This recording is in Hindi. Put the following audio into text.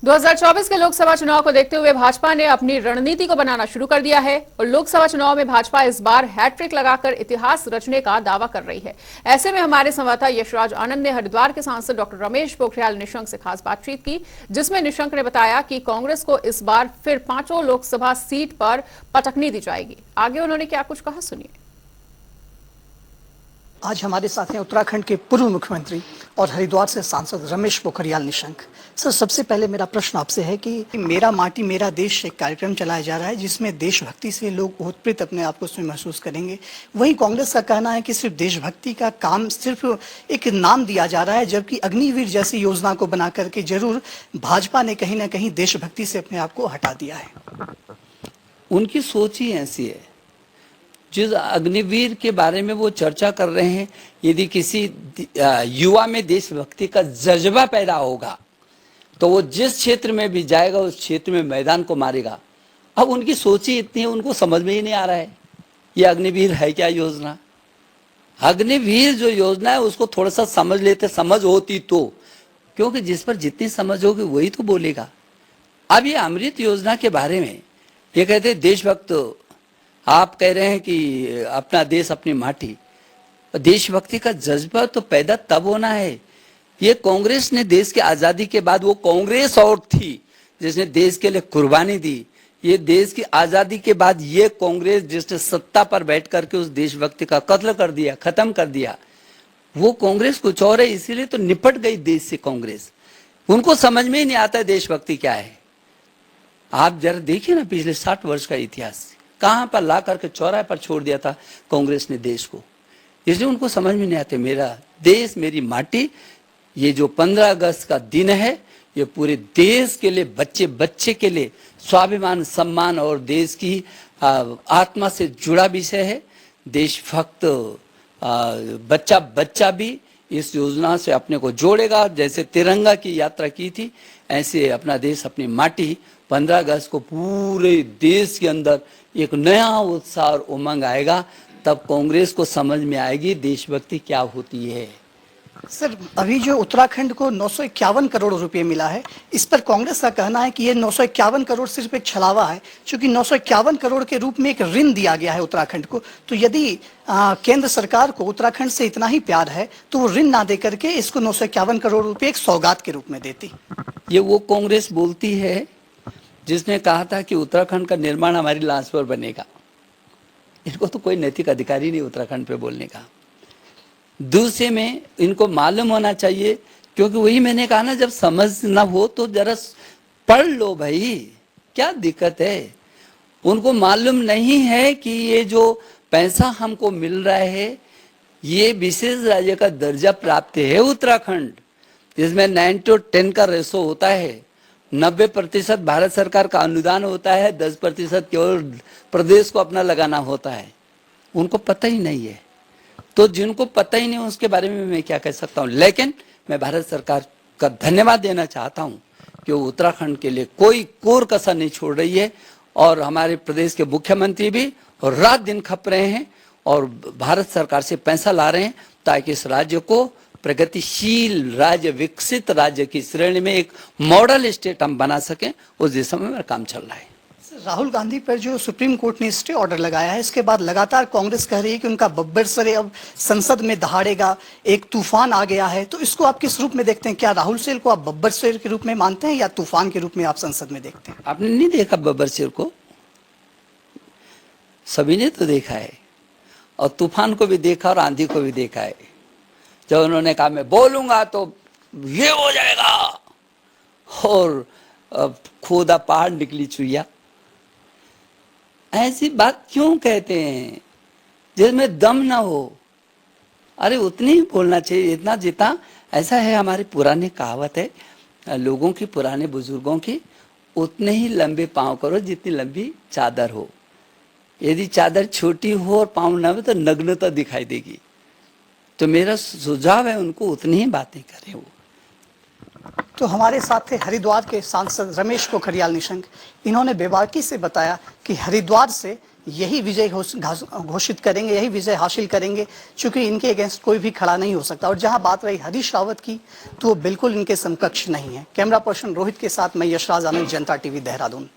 2024 के लोकसभा चुनाव को देखते हुए भाजपा ने अपनी रणनीति को बनाना शुरू कर दिया है और लोकसभा चुनाव में भाजपा इस बार हैट्रिक लगाकर इतिहास रचने का दावा कर रही है। ऐसे में हमारे संवाददाता यशराज आनंद ने हरिद्वार के सांसद डॉक्टर रमेश पोखरियाल निशंक से खास बातचीत की, जिसमें निशंक ने बताया कि कांग्रेस को इस बार फिर 5 लोकसभा सीट पर पटकनी दी जाएगी। आगे उन्होंने क्या कुछ कहा, सुनिए। आज हमारे साथ हैं उत्तराखंड के पूर्व मुख्यमंत्री और हरिद्वार से सांसद रमेश पोखरियाल निशंक। सर, सबसे पहले मेरा प्रश्न आपसे है कि मेरा माटी मेरा देश एक कार्यक्रम चलाया जा रहा है जिसमें देशभक्ति से लोग ओतप्रोत अपने आप को उसमें महसूस करेंगे। वहीं कांग्रेस का कहना है कि सिर्फ देशभक्ति का काम सिर्फ एक नाम दिया जा रहा है, जबकि अग्निवीर जैसी योजना को बना करके जरूर भाजपा ने कहीं ना कहीं देशभक्ति से अपने आप को हटा दिया है। उनकी सोच ही ऐसी है। जिस अग्निवीर के बारे में वो चर्चा कर रहे हैं, यदि किसी युवा में देशभक्ति का जज्बा पैदा होगा तो वो जिस क्षेत्र में भी जाएगा उस क्षेत्र में मैदान को मारेगा। अब उनकी सोच ही इतनी है, उनको समझ में ही नहीं आ रहा है ये अग्निवीर है क्या योजना। अग्निवीर जो योजना है उसको थोड़ा सा समझ लेते, समझ होती तो, क्योंकि जिस पर जितनी समझ होगी वही तो बोलेगा। अब ये अमृत योजना के बारे में ये कहते देशभक्त, आप कह रहे हैं कि अपना देश अपनी माटी, देशभक्ति का जज्बा तो पैदा तब होना है। ये कांग्रेस ने देश की आजादी के बाद, वो कांग्रेस और थी जिसने देश के लिए कुर्बानी दी। ये देश की आजादी के बाद ये कांग्रेस जिसने सत्ता पर बैठ करके उस देशभक्ति का कत्ल कर दिया, खत्म कर दिया, वो कांग्रेस कुछ और है। इसीलिए तो निपट गई देश से कांग्रेस। उनको समझ में ही नहीं आता देशभक्ति क्या है। आप जरा देखिए ना, पिछले 60 वर्ष का इतिहास कहां पर ला करके चौराहे पर छोड़ दिया था कांग्रेस ने देश को। इसलिए उनको समझ में नहीं आते मेरा देश मेरी माटी। ये जो 15 अगस्त का दिन है ये पूरे देश के लिए, बच्चे बच्चे के लिए स्वाभिमान, सम्मान और देश की आत्मा से जुड़ा विषय है। देशभक्त बच्चा बच्चा भी इस योजना से अपने को जोड़ेगा। जैसे तिरंगा की यात्रा की थी, ऐसे अपना देश अपनी माटी 15 अगस्त को पूरे देश के अंदर एक नया उत्साह और उमंग आएगा। तब कांग्रेस को समझ में आएगी देशभक्ति क्या होती है। सर, अभी जो उत्तराखंड को 951 करोड़ रुपए मिला है, इस पर कांग्रेस का कहना है कि ये 951 करोड़ सिर्फ एक छलावा है, क्योंकि 951 करोड़ के रूप में एक ऋण दिया गया है उत्तराखंड को। तो यदि केंद्र सरकार को उत्तराखंड से इतना ही प्यार है तो वो ऋण ना दे करके इसको 951 करोड़ रुपए एक सौगात के रूप में देती। ये वो कांग्रेस बोलती है जिसने कहा था कि उत्तराखंड का निर्माण हमारी लाश पर बनेगा। इनको तो कोई नैतिक अधिकार ही नहीं उत्तराखंड पे बोलने का। दूसरे में इनको मालूम होना चाहिए, क्योंकि वही मैंने कहा ना, जब समझ ना हो तो जरा पढ़ लो भाई, क्या दिक्कत है। उनको मालूम नहीं है कि ये जो पैसा हमको मिल रहा है ये विशेष राज्य का दर्जा प्राप्त है उत्तराखंड, जिसमें 9:10 का रेशो होता है। 90% भारत सरकार का अनुदान होता है, 10% केवल प्रदेश को अपना लगाना होता है। उनको पता ही नहीं है। तो जिनको पता ही नहीं उसके बारे में मैं क्या कह सकता हूँ। लेकिन मैं भारत सरकार का धन्यवाद देना चाहता हूँ कि वो उत्तराखंड के लिए कोई कोर कसर नहीं छोड़ रही है। और हमारे प्रदेश के मुख्यमंत्री भी रात दिन खप रहे हैं और भारत सरकार से पैसा ला रहे हैं ताकि इस राज्य को प्रगतिशील राज्य, विकसित राज्य की श्रेणी में एक मॉडल स्टेट हम बना सकें। उस दिशा में मेरा काम चल रहा है। राहुल गांधी पर जो सुप्रीम कोर्ट ने स्टे ऑर्डर लगाया है, इसके बाद लगातार कांग्रेस कह रही है कि उनका बब्बर सरे अब संसद में दहाड़ेगा, एक तूफान आ गया है। तो इसको आप किस रूप में देखते हैं? क्या राहुल शेर को आप बब्बर शेर के रूप में मानते हैं या तूफान के रूप में आप संसद में देखते हैं? आपने नहीं देखा बब्बर शेर को? सभी ने तो देखा है, और तूफान को भी देखा और आंधी को भी देखा है। जब उन्होंने कहा मैं बोलूंगा तो ये हो जाएगा, और खोदा पहाड़ निकली चुईया। ऐसी बात क्यों कहते हैं जिसमें दम ना हो? अरे उतनी ही बोलना चाहिए इतना जितना। ऐसा है, हमारी पुरानी कहावत है लोगों की, पुराने बुजुर्गों की, उतने ही लंबे पाँव करो जितनी लंबी चादर हो। यदि चादर छोटी हो और पाँव ना हो तो नग्नता दिखाई देगी। तो मेरा सुझाव है उनको उतनी ही बातें करें वो। तो हमारे साथ थे हरिद्वार के सांसद रमेश पोखरियाल निशंक। इन्होंने बेबाकी से बताया कि हरिद्वार से यही विजय घोषित करेंगे, यही विजय हासिल करेंगे, क्योंकि इनके अगेंस्ट कोई भी खड़ा नहीं हो सकता। और जहां बात रही हरीश रावत की, तो वो बिल्कुल इनके समकक्ष नहीं है। कैमरा पर्सन रोहित के साथ मैं यशराज आनंद, जनता टीवी, देहरादून।